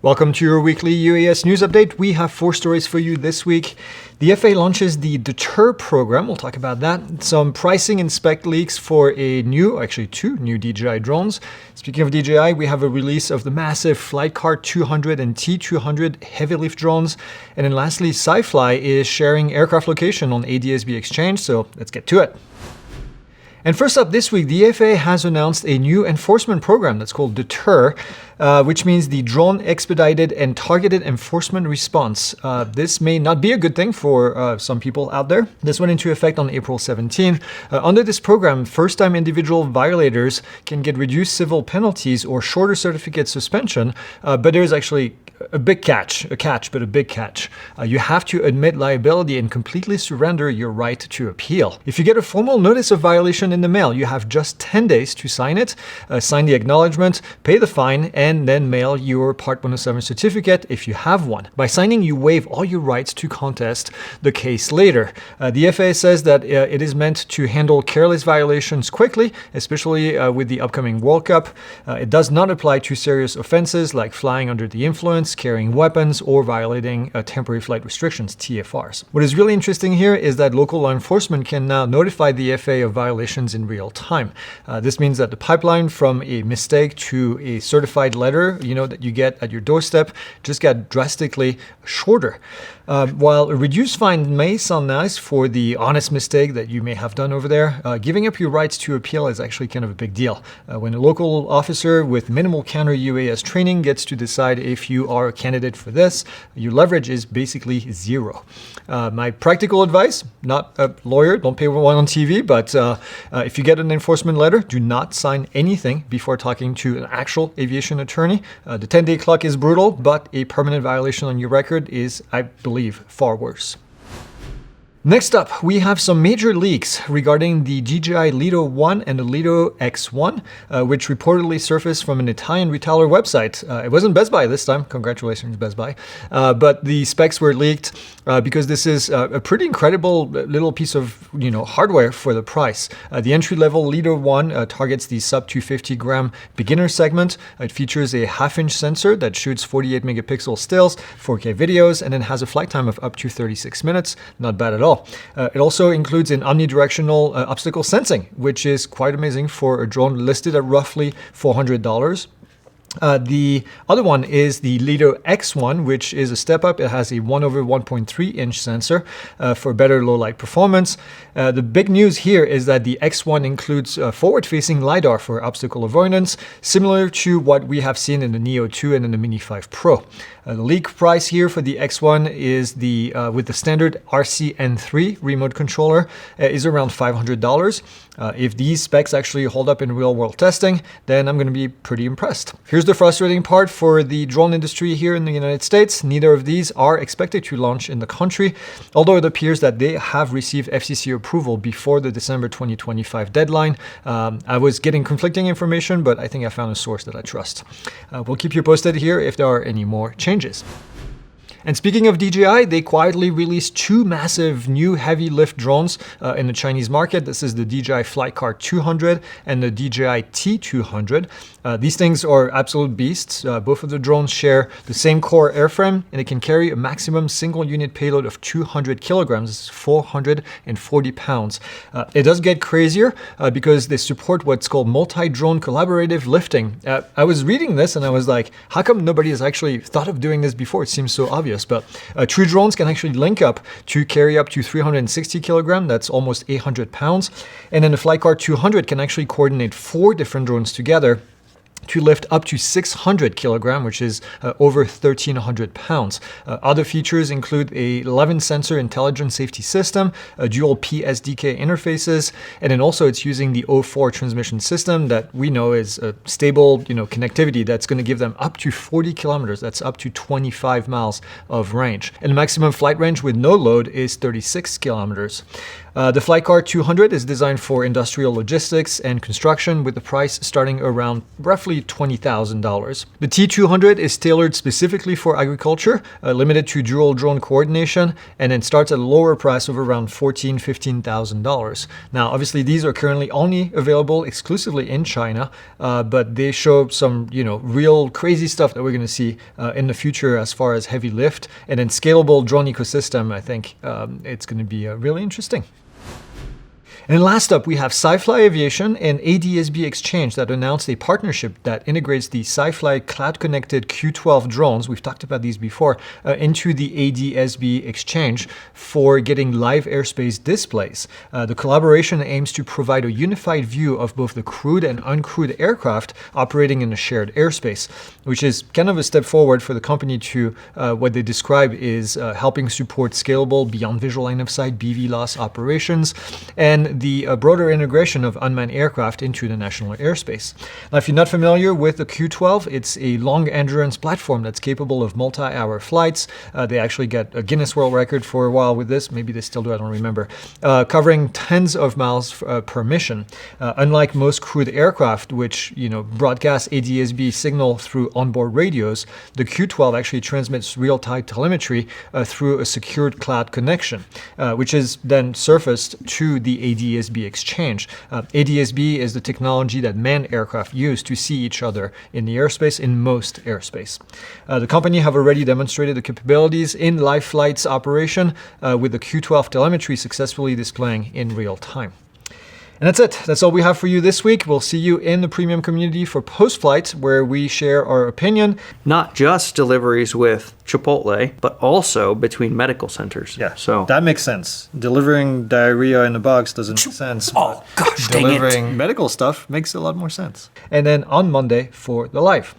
Welcome to your weekly UAS news update. We have 4 stories for you this week. The FAA launches the DETER program. We'll talk about that. Some pricing and spec leaks for two new DJI drones. Speaking of DJI, we have a release of the massive FlyCart 200 and T200 heavy lift drones. And then lastly, SiFly is sharing aircraft location on ADS-B Exchange. So let's get to it. And first up this week, the FAA has announced a new enforcement program that's called DETER, which means the Drone Expedited and Targeted Enforcement Response. This may not be a good thing for some people out there. This went into effect on April 17. Under this program, first-time individual violators can get reduced civil penalties or shorter certificate suspension, but there's actually a big catch. You have to admit liability and completely surrender your right to appeal. If you get a formal notice of violation in the mail, you have just 10 days to sign it, sign the acknowledgement, pay the fine, and then mail your Part 107 certificate if you have one. By signing, you waive all your rights to contest the case later. The FAA says that it is meant to handle careless violations quickly, especially with the upcoming World Cup. It does not apply to serious offenses like flying under the influence, carrying weapons, or violating temporary flight restrictions, TFRs. What is really interesting here is that local law enforcement can now notify the FAA of violations in real time. This means that the pipeline from a mistake to a certified letter, that you get at your doorstep, just got drastically shorter. While a reduced fine may sound nice for the honest mistake that you may have done over there, giving up your rights to appeal is actually kind of a big deal. When a local officer with minimal counter UAS training gets to decide if you are a candidate for this, your leverage is basically zero. My practical advice, not a lawyer, don't pay one on TV, but if you get an enforcement letter, do not sign anything before talking to an actual aviation attorney. The 10-day clock is brutal, but a permanent violation on your record is, I believe, far worse. Next up, we have some major leaks regarding the DJI Lito 1 and the Lito X1, which reportedly surfaced from an Italian retailer website. It wasn't Best Buy this time. Congratulations, Best Buy. But the specs were leaked because this is a pretty incredible little piece of hardware for the price. The entry-level Lito 1 targets the sub-250 gram beginner segment. It features a half-inch sensor that shoots 48 megapixel stills, 4K videos, and then has a flight time of up to 36 minutes. Not bad at all. It also includes an omnidirectional obstacle sensing, which is quite amazing for a drone listed at roughly $400. The other one is the Lito X1, which is a step up. It has a 1/1.3 inch sensor for better low light performance. The big news here is that the X1 includes forward-facing LiDAR for obstacle avoidance, similar to what we have seen in the Neo 2 and in the Mini 5 Pro. The leak price here for the X1 is with the standard RCN3 remote controller is around $500. If these specs actually hold up in real-world testing, then I'm going to be pretty impressed. Here's the frustrating part for the drone industry here in the United States. Neither of these are expected to launch in the country, although it appears that they have received FCC approval before the December 2025 deadline. I was getting conflicting information, but I think I found a source that I trust. We'll keep you posted here if there are any more changes. And speaking of DJI, they quietly released 2 massive new heavy lift drones in the Chinese market. This is the DJI FlyCart 200 and the DJI T200. These things are absolute beasts. Both of the drones share the same core airframe, and it can carry a maximum single unit payload of 200 kilograms. This is 440 pounds. It does get crazier because they support what's called multi-drone collaborative lifting. I was reading this and I was like, how come nobody has actually thought of doing this before? It seems so obvious. But true drones can actually link up to carry up to 360 kilograms. That's almost 800 pounds. And then the FlyCart 200 can actually coordinate 4 different drones together to lift up to 600 kilograms, which is over 1,300 pounds. Other features include a 11-sensor intelligent safety system, dual PSDK interfaces, and then also it's using the O4 transmission system that we know is a stable, connectivity that's going to give them up to 40 kilometers. That's up to 25 miles of range. And the maximum flight range with no load is 36 kilometers. The FlyCart 200 is designed for industrial logistics and construction with the price starting around roughly roughly $20,000. The T200 is tailored specifically for agriculture, limited to dual drone coordination, and then starts at a lower price of around $14,000-$15,000. Now, obviously, these are currently only available exclusively in China, but they show some, real crazy stuff that we're going to see in the future as far as heavy lift and then scalable drone ecosystem. I think it's going to be really interesting. And last up, we have SiFly Aviation and ADSB Exchange that announced a partnership that integrates the SiFly cloud-connected Q12 drones, we've talked about these before, into the ADSB Exchange for getting live airspace displays. The collaboration aims to provide a unified view of both the crewed and uncrewed aircraft operating in a shared airspace, which is kind of a step forward for the company to what they describe is helping support scalable beyond visual line of sight BVLOS operations and the broader integration of unmanned aircraft into the national airspace. Now, if you're not familiar with the Q12, it's a long endurance platform that's capable of multi-hour flights. They actually got a Guinness World Record for a while with this. Maybe they still do, I don't remember. Covering tens of miles per mission. Unlike most crewed aircraft, which broadcast ADSB signal through onboard radios, the Q12 actually transmits real-time telemetry through a secured cloud connection, which is then surfaced to the ADSB Exchange. ADSB is the technology that manned aircraft use to see each other in the airspace, in most airspace. The company have already demonstrated the capabilities in live flights operation with the Q12 telemetry successfully displaying in real time. And that's it. That's all we have for you this week. We'll see you in the premium community for post-flight, where we share our opinion. Not just deliveries with Chipotle, but also between medical centers. Yeah, so that makes sense. Delivering diarrhea in a box doesn't make sense. Oh, gosh, dang it. Delivering medical stuff makes a lot more sense. And then on Monday for the live.